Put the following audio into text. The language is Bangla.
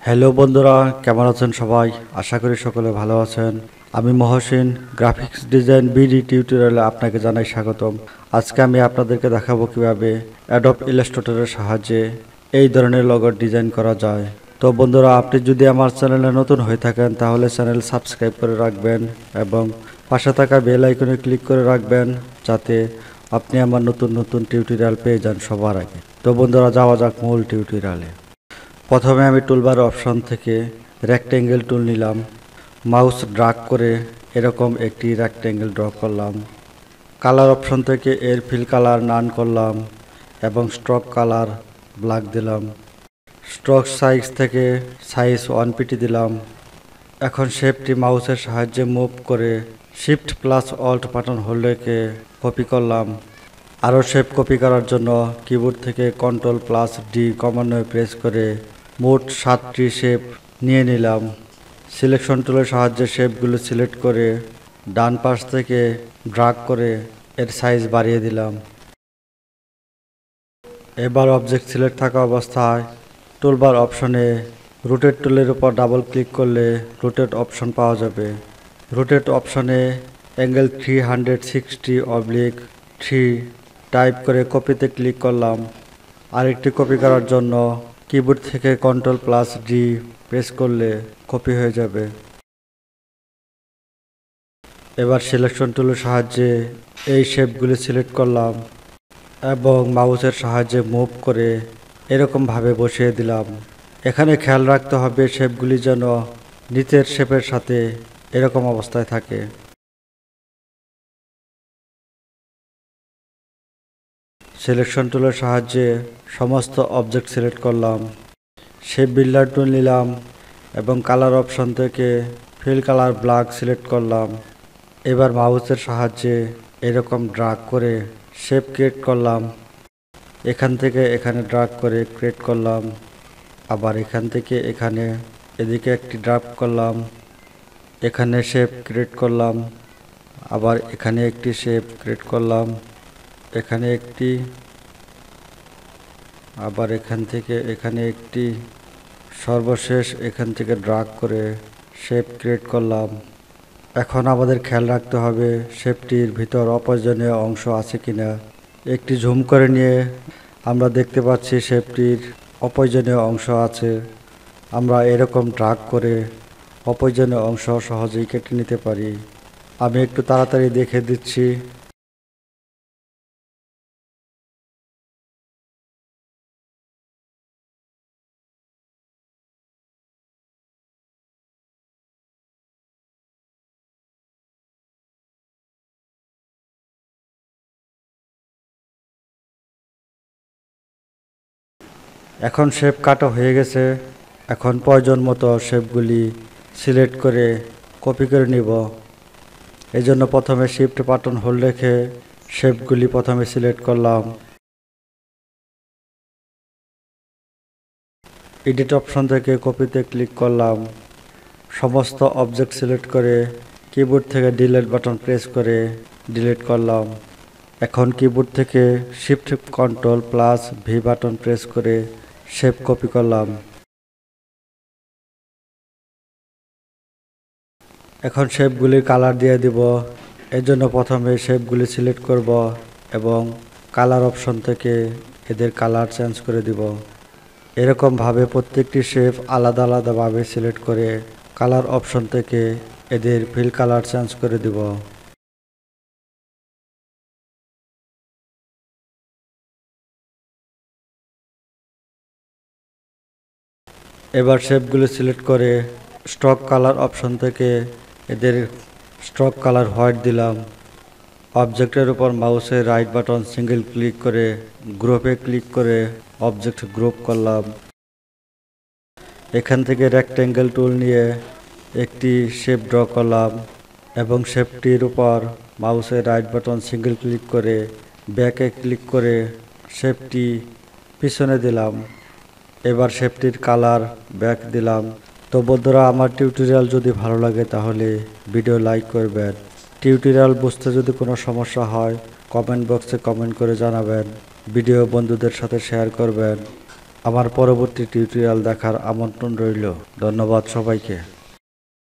হ্যালো বন্ধুরা, কেমন আছেন সবাই? আশা করি সকলে ভালো আছেন। আমি মহসিন, গ্রাফিক্স ডিজাইন বিডি টিউটোরিয়ালে আপনাকে জানাই স্বাগতম। আজকে আমি আপনাদেরকে দেখাবো কিভাবে অ্যাডোব ইলাস্ট্রেটরের সাহায্যে এই ধরনের লোগো ডিজাইন করা যায়। তো বন্ধুরা, আপনি যদি আমার চ্যানেলে নতুন হয়ে থাকেন তাহলে চ্যানেল সাবস্ক্রাইব করে রাখবেন এবং পাশে থাকা বেল আইকনে ক্লিক করে রাখবেন, যাতে আপনি আমার নতুন নতুন টিউটোরিয়াল পেয়ে যান সবার আগে। তো বন্ধুরা, যাওয়া যাক মূল টিউটোরিয়ালে। প্রথমে আমি টুলবার অপশন থেকে রেক্ট্যাঙ্গেল টুল নিলাম, মাউস ড্রাগ করে এরকম একটি রেক্ট্যাঙ্গেল ড্র করলাম। কালার অপশন থেকে এর ফিল কালার নান করলাম এবং স্ট্রোক কালার ব্ল্যাক দিলাম। স্ট্রোক সাইজ থেকে সাইজ 1 পিটি দিলাম। এখন শেপটি মাউসের সাহায্যে মুভ করে shift plus alt button hold রেখে কপি করলাম। আরও শেপ কপি করার জন্য কিবোর্ড থেকে কন্ট্রোল প্লাস ডি ক্রমান্বয়ে প্রেস করে মোট 7টি শেপ নিয়ে নিলাম। সিলেকশন টুলের সাহায্যে শেপগুলো সিলেক্ট করে ডান পাশ থেকে ড্রাগ করে এর সাইজ বাড়িয়ে দিলাম। এবার অবজেক্ট সিলেক্ট থাকা অবস্থায় টুলবার অপশনে রোটেট টুলের উপর ডাবল ক্লিক করলে রোটেট অপশন পাওয়া যাবে। রোটেট অপশনে অ্যাঙ্গেল 360/3 টাইপ করে কপিতে ক্লিক করলাম। আরেকটি কপি করার জন্য কিবোর্ড থেকে কন্ট্রোল প্লাস ডি প্রেস করলে কপি হয়ে যাবে। এবার সিলেকশন টুলের সাহায্যে এই শেপগুলি সিলেক্ট করলাম এবং মাউসের সাহায্যে মুভ করে এরকমভাবে বসিয়ে দিলাম। এখানে খেয়াল রাখতে হবে শেপগুলি যেন নিচের শেপের সাথে এরকম অবস্থায় থাকে। সিলেকশন টুলের সাহায্যে সমস্ত অবজেক্ট সিলেক্ট করলাম। শেপ বিল্ডার টুল নিলাম এবং কালার অপশন থেকে ফিল কালার ব্ল্যাক সিলেক্ট করলাম। এবার মাউসের সাহায্যে এরকম ড্রাগ করে শেপ ক্রিয়েট করলাম। এখান থেকে এখানে ড্রাগ করে ক্রিয়েট করলাম, আবার এখান থেকে এখানে এদিকে একটি ড্রাগ করলাম, এখানে শেপ ক্রিয়েট করলাম, আবার এখানে একটি শেপ ক্রিয়েট করলাম, এখানে একটি, আবার এখান থেকে এখানে একটি, সর্বশেষ এখান থেকে ড্রাগ করে শেপ ক্রিয়েট করলাম। এখন আমাদের খেয়াল রাখতে হবে শেপটির ভিতর অপ্রয়োজনীয় অংশ আছে কিনা। একটি জুম করে নিয়ে আমরা দেখতে পাচ্ছি শেপটির অপ্রয়োজনীয় অংশ আছে। আমরা এরকম ড্রাগ করে অপ্রয়োজনীয় অংশ সহজেই কেটে নিতে পারি। আমি একটু তাড়াতাড়ি দেখে দিচ্ছি। এখন শেপ কাটা হয়ে গেছে। এখন প্রয়োজন মতো শেপগুলি সিলেক্ট করে কপি করে নিব। এই জন্য প্রথমে শিফট বাটন হোল্ড রেখে শেপগুলি প্রথমে সিলেক্ট করলাম। এডিট অপশন থেকে কপিতে ক্লিক করলাম। সমস্ত অবজেক্ট সিলেক্ট করে কিবোর্ড থেকে ডিলিট বাটন প্রেস করে ডিলিট করলাম। এখন কিবোর্ড থেকে shift control plus V button press করে শেপ কপি করলাম। এখন শেপগুলির কালার দিয়ে দিব। এর জন্য প্রথমে শেপগুলি সিলেক্ট করব এবং কালার অপশন থেকে এদের কালার চেঞ্জ করে দিব। এরকমভাবে প্রত্যেকটি শেপ আলাদা আলাদাভাবে সিলেক্ট করে কালার অপশন থেকে এদের ফিল কালার চেঞ্জ করে দিব। এবার শেপগুলো সিলেক্ট করে স্ট্রোক কালার অপশন থেকে এদের স্ট্রোক কালার হোয়াইট দিলাম। অবজেক্টের উপর মাউসের রাইট বাটন সিঙ্গেল ক্লিক করে গ্রুপে ক্লিক করে অবজেক্ট গ্রুপ করলাম। এখান থেকে রেক্ট্যাঙ্গেল টুল নিয়ে একটি শেপ ড্র করলাম এবং শেপটির উপর মাউসের রাইট বাটন সিঙ্গেল ক্লিক করে ব্যাকে ক্লিক করে শেপটি পিছনে দিলাম। এবার শেপটির কালার ব্যাক দিলাম। তো বন্ধুরা, আমার টিউটোরিয়াল যদি ভালো লাগে তাহলে ভিডিও লাইক করবেন। টিউটোরিয়াল বুঝতে যদি কোনো সমস্যা হয় কমেন্ট বক্সে কমেন্ট করে জানাবেন। ভিডিও বন্ধুদের সাথে শেয়ার করবেন। আমার পরবর্তী টিউটোরিয়াল দেখার আমন্ত্রণ রইল। ধন্যবাদ সবাইকে।